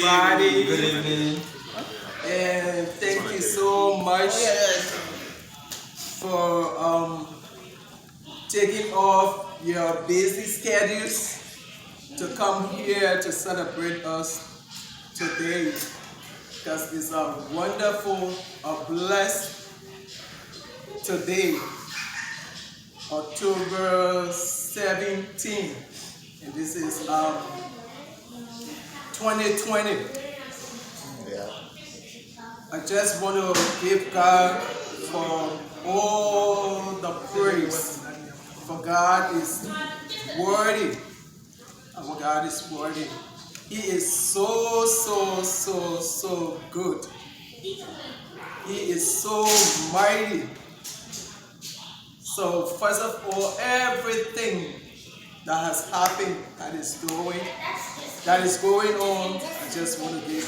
Friday. Good evening. And thank you so much for taking off your busy schedules to come here to celebrate us today. Because it's a wonderful, a blessed today, October 17th. And this is 2020. I just want to give God for all the praise. For God is worthy. Our God is worthy. He is so good. He is so mighty. So first of all, everything that has happened, that is going on, I just want to give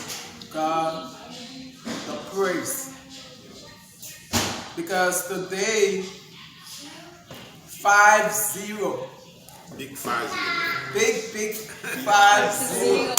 God the praise. Because today, 5-0. Big 5-0. Big 5-0.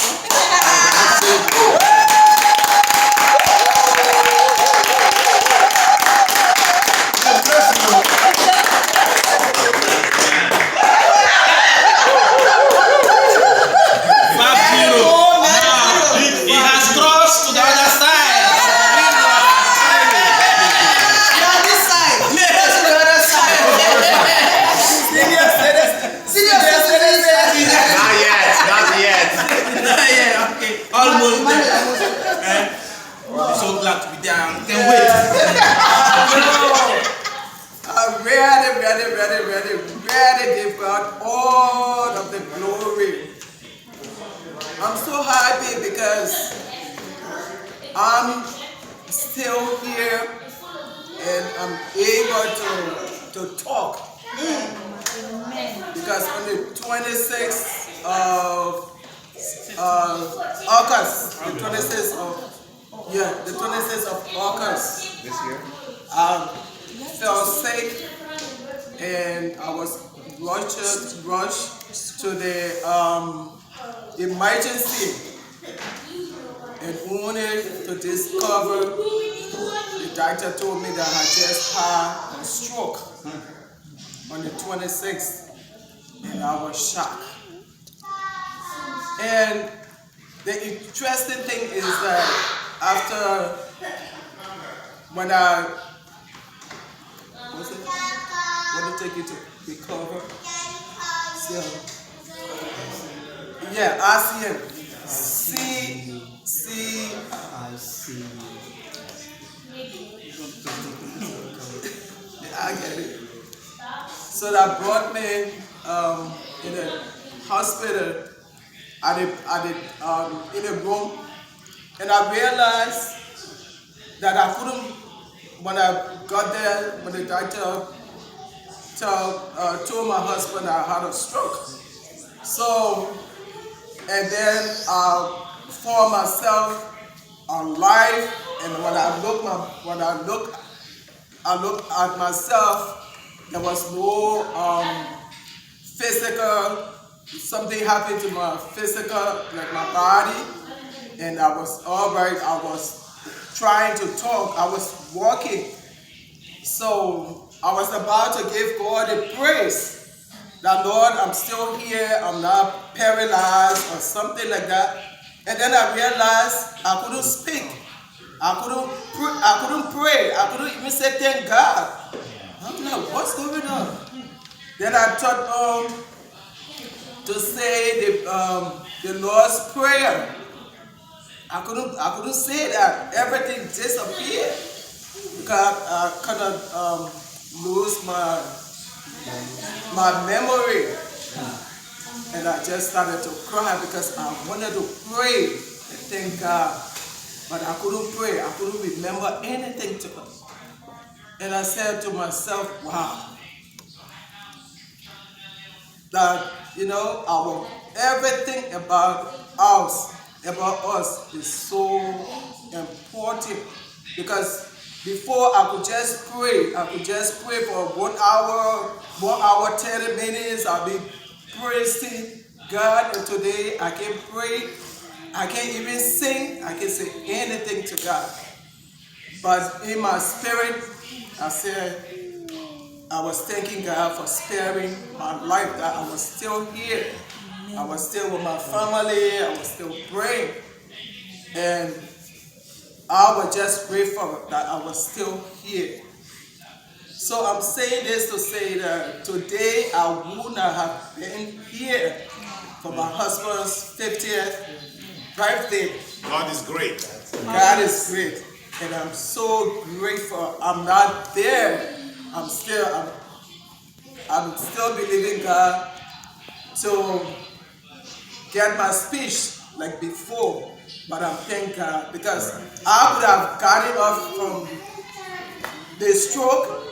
So glad to be down. Can't wait. I'm ready. Give God all of the glory. I'm so happy because I'm still here and I'm able to talk. Because on the 26th of August, the 26th of August This year? I fell sick and I was rushed to the emergency, and only to discover the doctor told me that I just had a stroke on the 26th, and I was shocked. And the interesting thing is that after when I want to take you to recover, so yeah, ASEAN, I get it. So that brought me in a hospital in a room, and I realized that I couldn't. When I got there, when the doctor told my husband I had a stroke, so and then I found myself alive, and when I look at myself, there was no physical. Something happened to my physical, like my body, and I was all right. I was trying to talk. I was walking. So I was about to give God the praise that, Lord, I'm still here. I'm not paralyzed or something like that. And then I realized I couldn't speak. I couldn't pray. I couldn't even say thank God. I'm like, what's going on? Then I thought to say the Lord's Prayer. I couldn't say that. Everything disappeared because I kind of lose my memory, and I just started to cry because I wanted to pray and thank God, but I couldn't pray. I couldn't remember anything to it. And I said to myself, wow, that everything about us is so important, because before I could just pray for 1 hour, 30 minutes. I'll be praising God, and today I can pray I can't even sing, I can't say anything to God. But in my spirit, I said, I was thanking God for sparing my life, that I was still here. I was still with my family, I was still praying. And I was just grateful that I was still here. So I'm saying this to say that today I would not have been here for my husband's 50th birthday. God is great. God is great. And I'm so grateful. I'm not there. I'm still believing God to get my speech like before. But I'm thank God because I would have gotten off from the stroke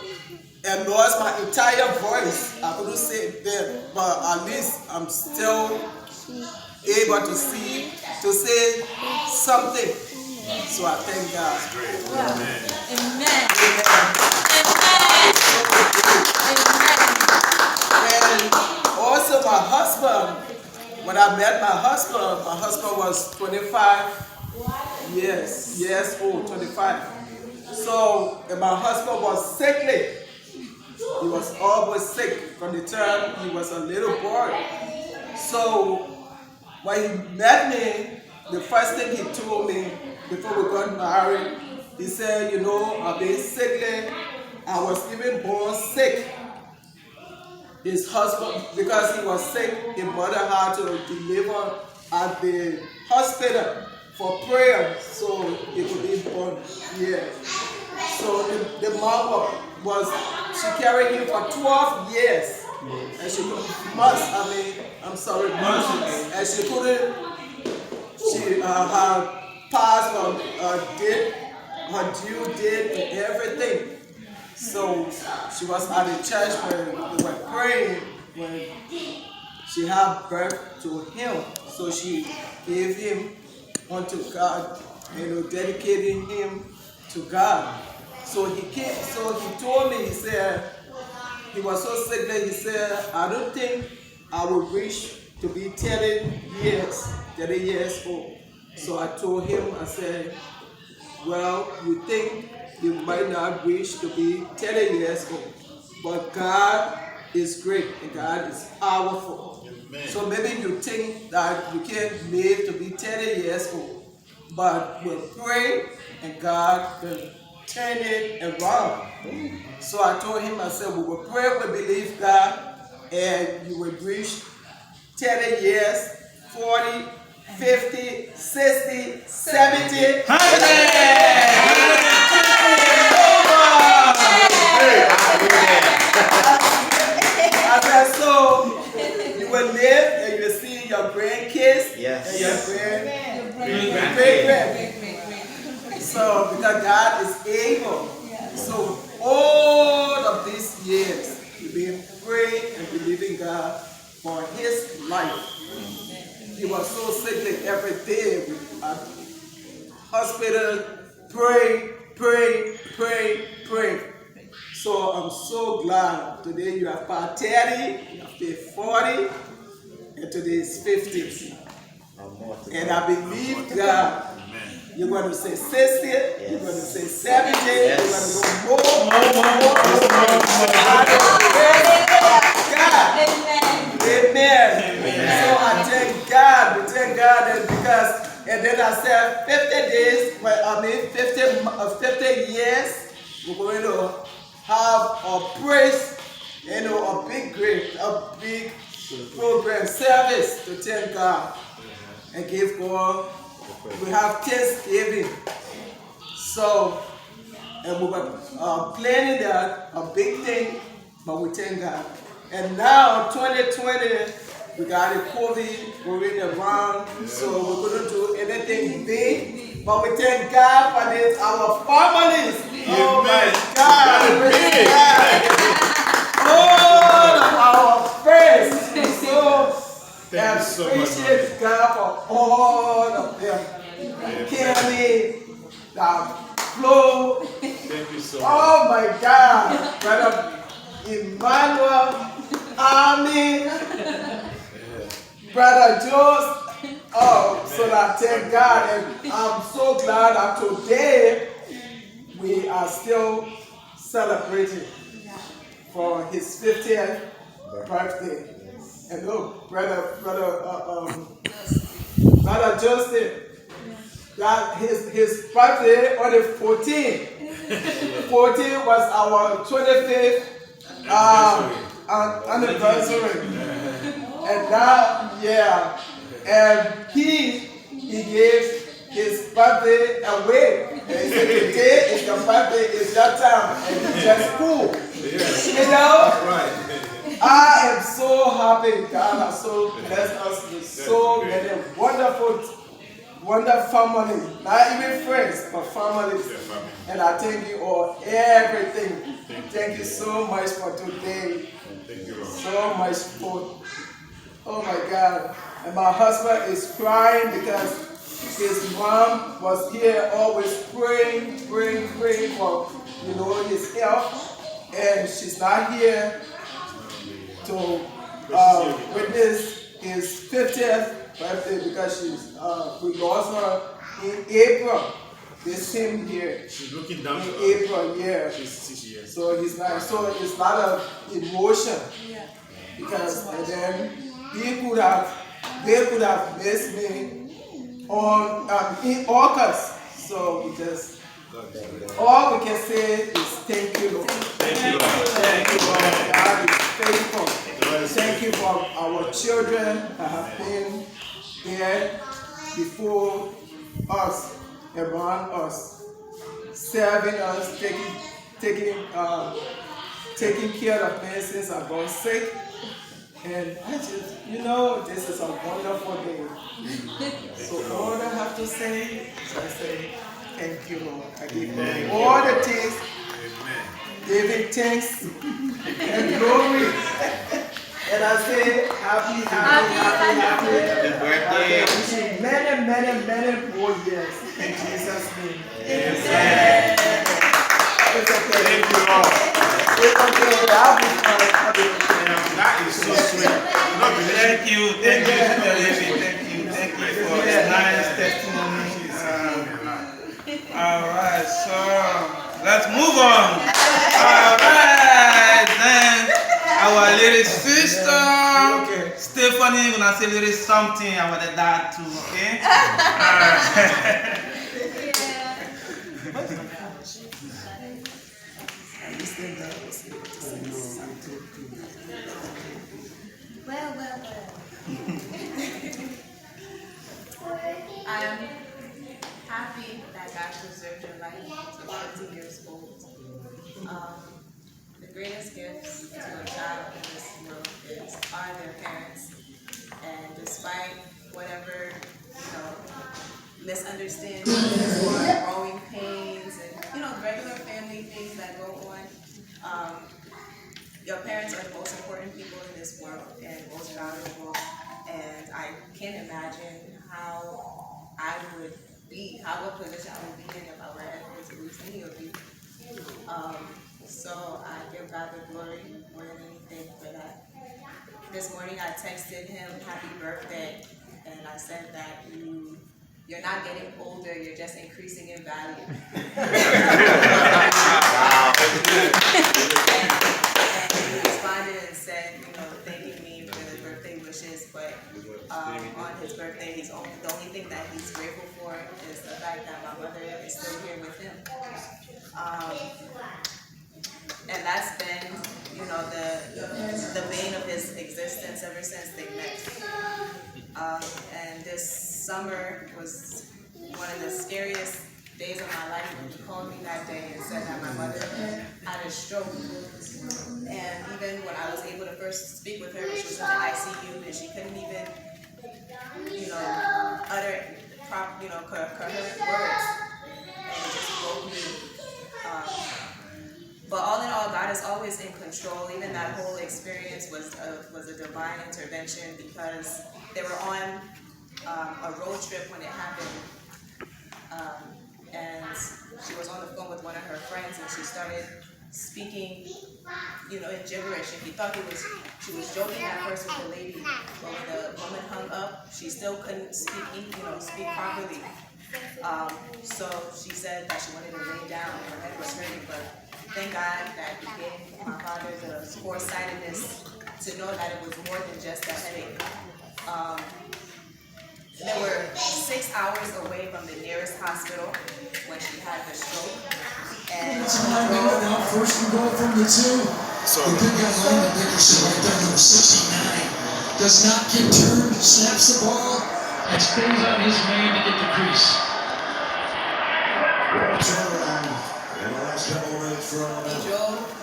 and lost my entire voice. I couldn't say it then, but at least I'm still able to say something. So I thank God. Amen. Amen. And also my husband, when I met my husband was 25 years old, 25. So and my husband was sickly. He was always sick from the time he was a little boy. So when he met me, the first thing he told me before we got married, he said, I've been sickly. I was even born sick. His husband, because he was sick, his mother had to deliver at the hospital for prayer so he could be born here. So the mom she carried him for 12 years. And she had passed her due date and everything. So she was at the church when we were praying when she had birth to him. So she gave him unto God, dedicating him to God. So he told me, he said, he was so sick that he said, I don't think I will reach to be 30 years old. So I told him, I said, well, you think you might not reach to be 30 years old, but God is great and God is powerful. Amen. So maybe you think that you can't live to be 30 years old, but we'll pray and God will turn it around. So I told him, I said, we will pray, we believe God, and you will reach 30 years, 40, 50, 60, 70. I said, so you will live and you will see your grandkids and your great-grand. So because God is able. So all of these years we've been praying and believing God for his life. He was so sickly every day at hospital, pray. So I'm so glad today you have passed 30, you have paid 40, and today is 50. And I believe God, you're going to say 60, you're going to say 70, you're going to go more. Amen. So I thank God, we thank God that because, and then I said 50 days, 50 years, we're going to have a praise, a big program service to thank God and give God. We have Thanksgiving. So, and we were planning that, a big thing, but we thank God. And now, 2020, we got the COVID going around, so we couldn't do anything big, but we thank God for this, our families. Oh my God, praise God. All of our friends, so appreciate God for all of them. Kelly, Flo, Thank you so much. oh my God, Brother Emmanuel, Army, Brother Joseph, Oh, so I thank God, and I'm so glad that today we are still celebrating for his 50th birthday. And look, brother Justin, that his birthday on the 14th. 14 was our 25th anniversary. And that, yeah, and he gave his birthday away. And he said, today is your birthday, it's your time, and he just cool. You know? Right. I am so happy. God has so blessed us with so many wonderful family. Not even friends, but families. And I thank you all, everything. Thank you so much for today. Thank you, Lord. So much for, oh my God. And my husband is crying because his mom was here always praying for, his health. And she's not here to witness his 50th birthday because we lost her in April. The same year. She's looking down in to us. April, yeah. She's 6 years. So it's not. So it's a lot of emotion because and then they could have missed me in August. So we just all we can say is thank you, Lord. Thank you, Lord. Thank you, Lord. God is faithful. Thank you for our children that have been there before us, around us, serving us, taking care of me since I got sick. And I just, this is a wonderful day. So all I have to say is I say, thank you, Lord. I give you all the things, giving thanks and glory. And I say, happy birthday. Wishing many more years. In Jesus' name. Amen. It's okay. Thank you, Lord. It's okay. I'll be That is so sweet. Thank you, thank you for the nice testimony. All right, so let's move on. All right, then our little sister, Stephanie, gonna say a little something about the dad too, okay? All right. Well. I am happy that God preserved your life to 50 years old. The greatest gifts to a child in this world are their parents. And despite whatever, misunderstandings or growing pains and, regular family things that go on, your parents are the most important people in this world and most valuable. And I can't imagine what position I would be in if I were ever to lose any of you. So I give God the glory more than anything for that. This morning I texted him happy birthday, and I said that you're not getting older, you're just increasing in value. And he responded and said, thanking me for the birthday wishes, but on his birthday, the only thing that he's grateful for is the fact that my mother is still here with him. And that's been, the bane of his existence ever since they met. And this summer was one of the scariest days of my life when he called me that day and said that my mother had a stroke. And even when I was able to first speak with her, she was in the ICU and she couldn't even, utter coherent words, and it just broke me. But all in all, God is always in control. Even that whole experience was a divine intervention because they were on a road trip when it happened. And she was on the phone with one of her friends and she started speaking, in gibberish, and he thought she was joking at first with the lady, but when the woman hung up, she still couldn't speak, speak properly. So she said that she wanted to lay down, her head was hurting, but thank God that he gave my father the foresightedness to know that it was more than just a headache. They were 6 hours away from the nearest hospital when she had the stroke. And now first and goal from the 2. The big guy behind the bigger shit right there, number 69. Does not get turned, snaps the ball, and stays on his man to get the crease.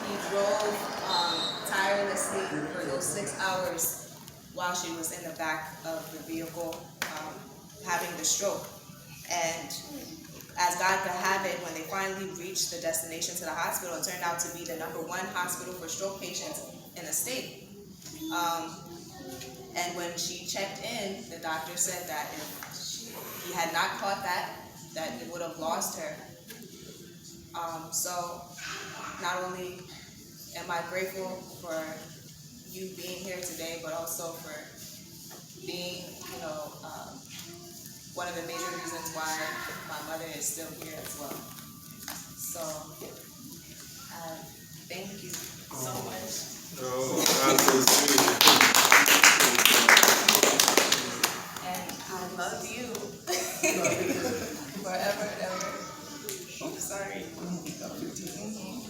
He drove tirelessly for those 6 hours while she was in the back of the vehicle having the stroke. And as God could have it, when they finally reached the destination to the hospital, it turned out to be the #1 hospital for stroke patients in the state. And when she checked in, the doctor said that if he had not caught that it would have lost her. So not only am I grateful for you being here today, but also for being, one of the major reasons why my mother is still here as well. So, thank you so much. Oh, that's so sweet. And I love you forever and ever. Oh, sorry.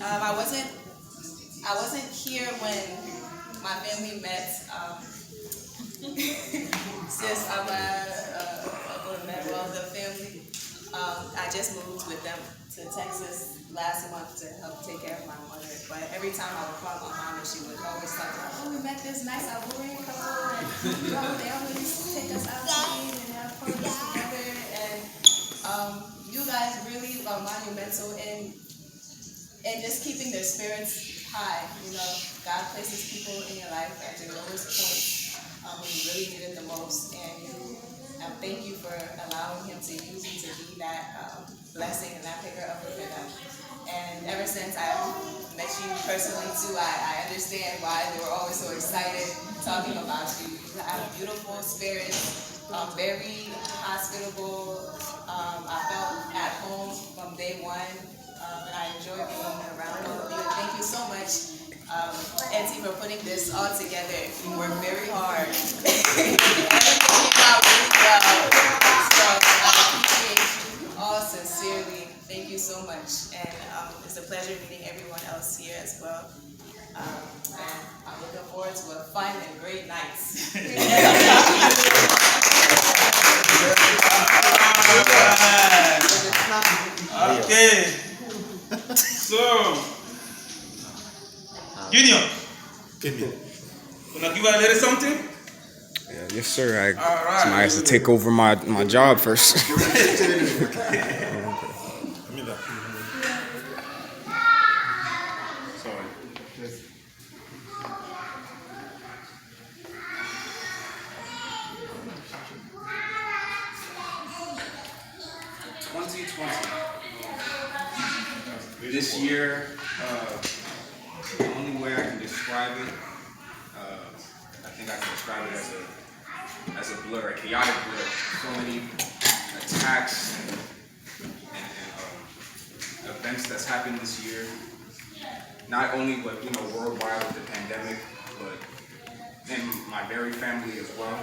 I wasn't here when my family met. Since I'm a member of the family, I just moved with them to Texas last month to help take care of my mother. But every time I would call my mom, and she would always talk about, oh, we met this nice Ivorian couple, and they always take us out to eat and have parties together. And you guys really are monumental in just keeping their spirits high. God places people in your life at your lowest point when you really need it the most, and thank you for allowing him to use you to be that blessing and that picker up for them. And ever since I met you personally too, I understand why they were always so excited talking about you. You have a beautiful spirit, very hospitable. I felt at home from day one, and I enjoy being around all of you. And thank you so much, Auntie, for putting this all together. You worked very hard. Everything came out really well. So I appreciate you all sincerely. Thank you so much. And it's a pleasure meeting everyone else here as well. And I'm looking forward to a fun and great night. Okay. So, Junior, wanna give a little something? Yeah, yes, sir. All right. Somebody has to take over my job first. Sorry. 2020. This year, the only way I can describe it, I think I can describe it as a blur, a chaotic blur. So many attacks and events that's happened this year. Not only worldwide with the pandemic, but in my very family as well.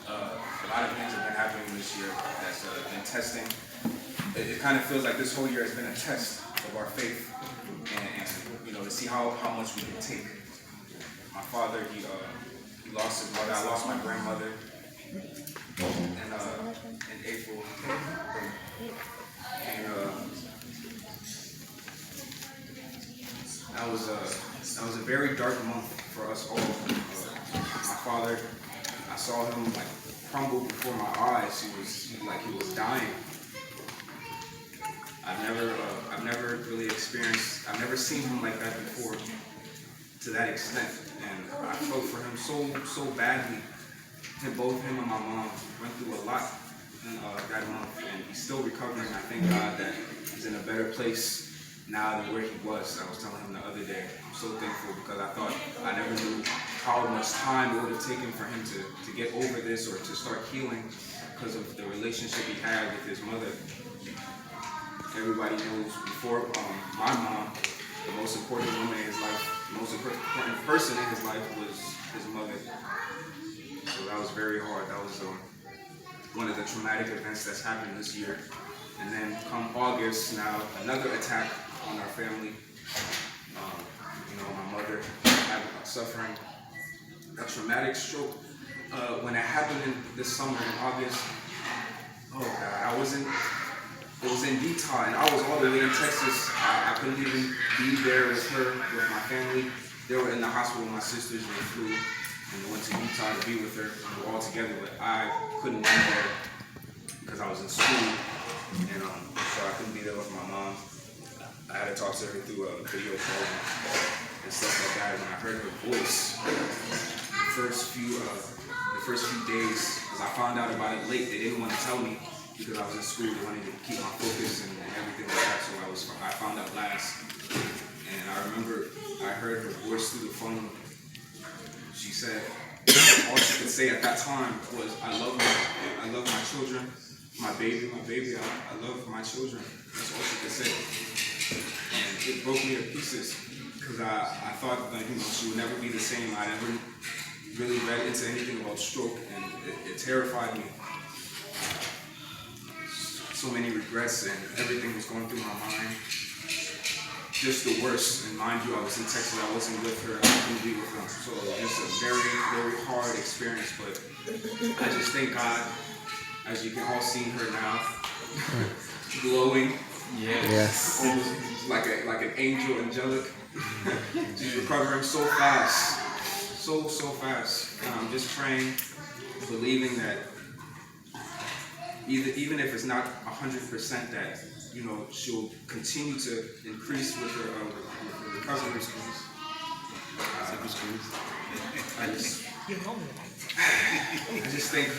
A lot of things have been happening this year that's been testing. It kind of feels like this whole year has been a test of our faith, and to see how much we can take. My father, he lost his mother. I lost my grandmother in April, and that was a very dark month for us all. My father, I saw him crumble before my eyes. He was dying. I've never really experienced. I've never seen him like that before, to that extent. And I felt for him so badly. And both him and my mom went through a lot in that month, and he's still recovering. I thank God that he's in a better place now than where he was. I was telling him the other day, I'm so thankful because I thought I never knew how much time it would have taken for him to get over this or to start healing because of the relationship he had with his mother. Everybody knows before my mom, the most important woman in his life, the most important person in his life was his mother. So that was very hard. That was one of the traumatic events that's happened this year. And then come August, now another attack on our family. My mother suffering a traumatic stroke. When it happened this summer in August, oh God, it was in Utah, and I was all the way in Texas. I couldn't even be there with her, with my family. They were in the hospital with my sisters, and they flew and went to Utah to be with her. We were all together, but I couldn't be there because I was in school, and so I couldn't be there with my mom. I had to talk to her through a video call and stuff like that. And when I heard her voice, the first few days, because I found out about it late, they didn't want to tell me because I was in school. They wanted to keep my focus and everything like that. So I found out last, and I remember I heard her voice through the phone. She said, all she could say at that time was, "I love her. I love my children, my baby. I love my children." That's all she could say. And it broke me to pieces because I thought that she would never be the same. I never really read into anything about stroke, and it terrified me. So many regrets and everything was going through my mind. Just the worst. And mind you, I was in Texas. I wasn't with her. I couldn't be with her. So it's a very, very hard experience. But I just thank God, as you can all see her now, glowing. Yes. Almost like an angel, angelic. She's recovering so fast. So fast. And I'm just praying, believing that even if it's not 100% that, she'll continue to increase with her recovery skills. I just thank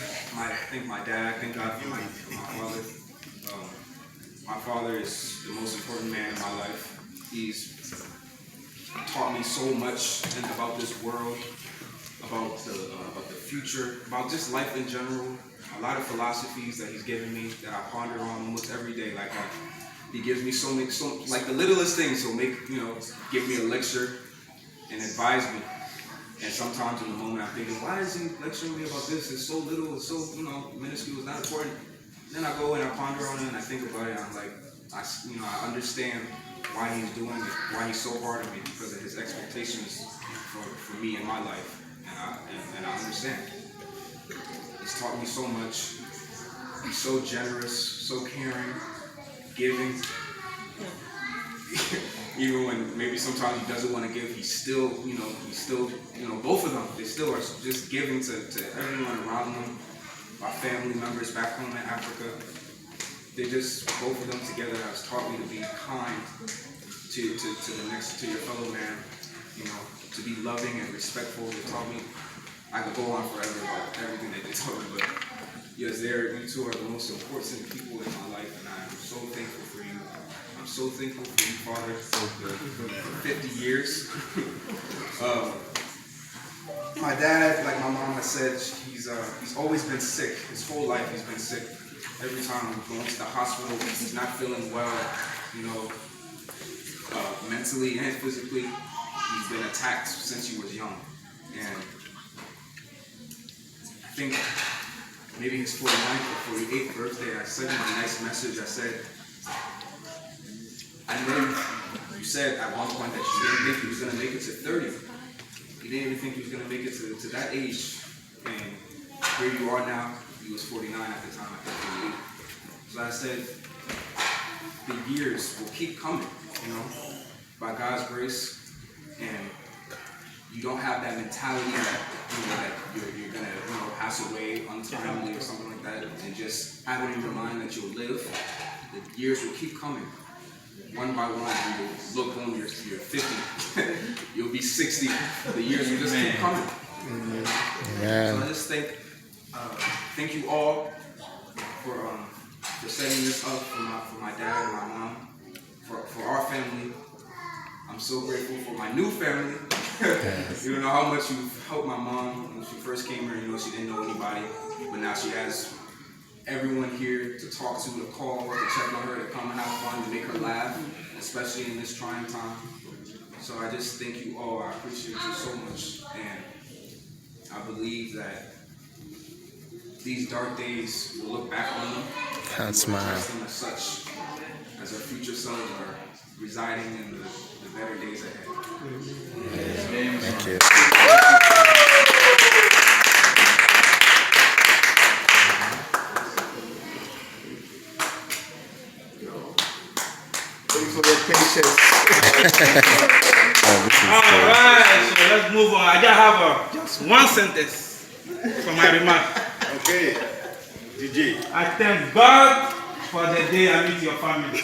my dad. Thank God for my father. My father is the most important man in my life. He's taught me so much about this world, about the future, about just life in general. A lot of philosophies that he's given me that I ponder on almost every day. Like he gives me so like the littlest things. He'll give me a lecture and advise me. And sometimes in the moment I'm thinking, why is he lecturing me about this? It's so little, it's so minuscule, it's not important. Then I go and I ponder on it and I think about it. And I'm like, I understand why he's doing it, why he's so hard on me, because of his expectations for me in my life. And I understand. He's taught me so much. He's so generous, so caring, giving. Even when maybe sometimes he doesn't want to give, he's still, both of them, they still are just giving to everyone around them, our family members back home in Africa. They just, both of them together has taught me to be kind to your fellow man, to be loving and respectful. They taught me, I could go on forever about everything that they taught me, but yes, you two are the most important people in my life, and I'm so thankful for you. I'm so thankful for you, Father, for 50 years. My dad, like my mom has said, he's always been sick. His whole life he's been sick. Every time we go to the hospital, he's not feeling well, mentally and physically. He's been attacked since he was young. And I think maybe his 49th or 48th birthday, I sent him a nice message. I said, I know you said at one point that you didn't think he was going to make it to 30. You didn't even think he was going to make it to that age. And here you are now. He was 49 at the time, I think 48. So I said, the years will keep coming, by God's grace. And you don't have that mentality that, that you're going to pass away untimely or something like that. And just have it in your mind that you'll live. The years will keep coming. One by one, you will look when you're 50. You'll be 60. The years will just keep coming. So I just thank you all for setting this up for my dad and my mom. for our family. I'm so grateful for my new family. You don't know how much you've helped my mom when she first came here. You know, she didn't know anybody, but now she has everyone here to talk to call, to check on her, to come and have fun, to make her laugh, especially in this trying time. So I just thank you all. I appreciate you so much, and I believe that these dark days will look back on them. Can't smile. As such, as our future sons are residing in the better days ahead. Thank you. Thanks for your patience. Alright, so let's move on. I just have just one sentence for my remark. Okay. DJ. I thank God for the day I meet your family.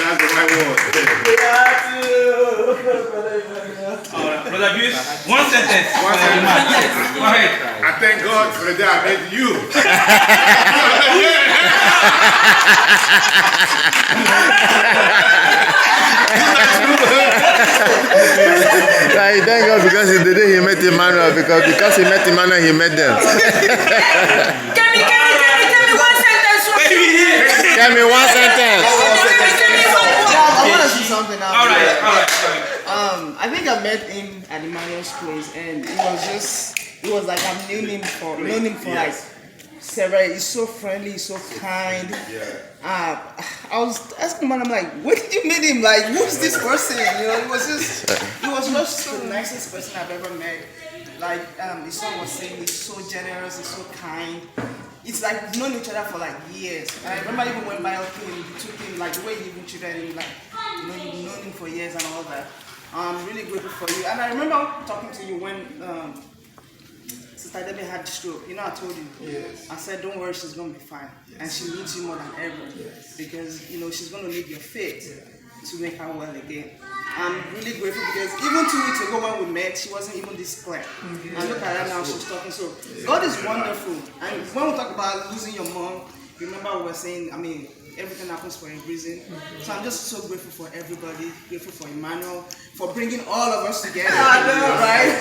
That's the right word. Alright, Brother Bruce, one sentence for your remark. Go ahead. I thank God for the day I met you. He thank God because the day he met Emmanuel, because he met Emmanuel, he met them. Tell me one sentence. Tell me one sentence. I want to see something out. All right. I think I met him at Emmanuel's place, and it was like I've known him for like several. He's so friendly, he's so kind. I was asking him, I'm like, where did you meet him? Like, who's this person? You know, he was just the nicest person I've ever met. Like his son was saying, he's so generous, he's so kind. It's like we've known each other for like years. And I remember even when Miles came, you took him, like the way you even treated him, like, you know, you've known him for years and all that. I'm really grateful for you. And I remember talking to you when Sister Debbie had the stroke. You know, I told you. Yes. I said, don't worry, she's going to be fine. Yes. And she needs you more than ever. Yes. Because, you know, she's going to need your faith to make her well again. I'm really grateful because even 2 weeks ago when we met, she wasn't even this clear. And look at her now, she's talking. So God is wonderful. And when we talk about losing your mom, remember we were saying, I mean, everything happens for a reason. So I'm just so grateful for everybody, grateful for Emmanuel, for bringing all of us together. Right?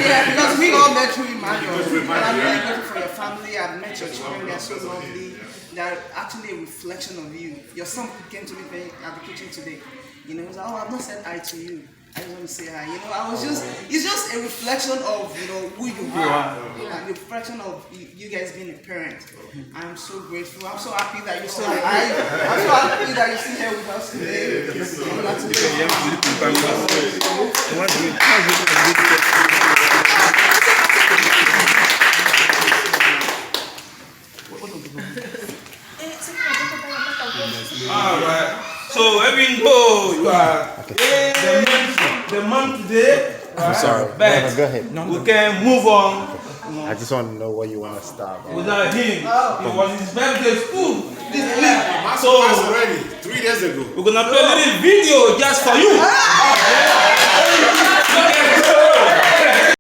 Yeah, because we all met through Emmanuel. And I'm really grateful for your family. I've met your children, they're so lovely. They're actually a reflection of you. Your son came to me at the kitchen today. You know, he was like, oh, I've not said hi to you. I just want to say hi. You know, it's just a reflection of, you know, who you are. A reflection of you guys being a parent. I'm so grateful. I'm so happy that you're still alive. I'm so happy that you're still here with us today. All right. So even though you are the month today, I'm sorry. but Go ahead. we can move on. I just want to know where you want to start. Without him, it was his birthday school this week. That's So already 3 days ago. we're gonna play a little video just for you.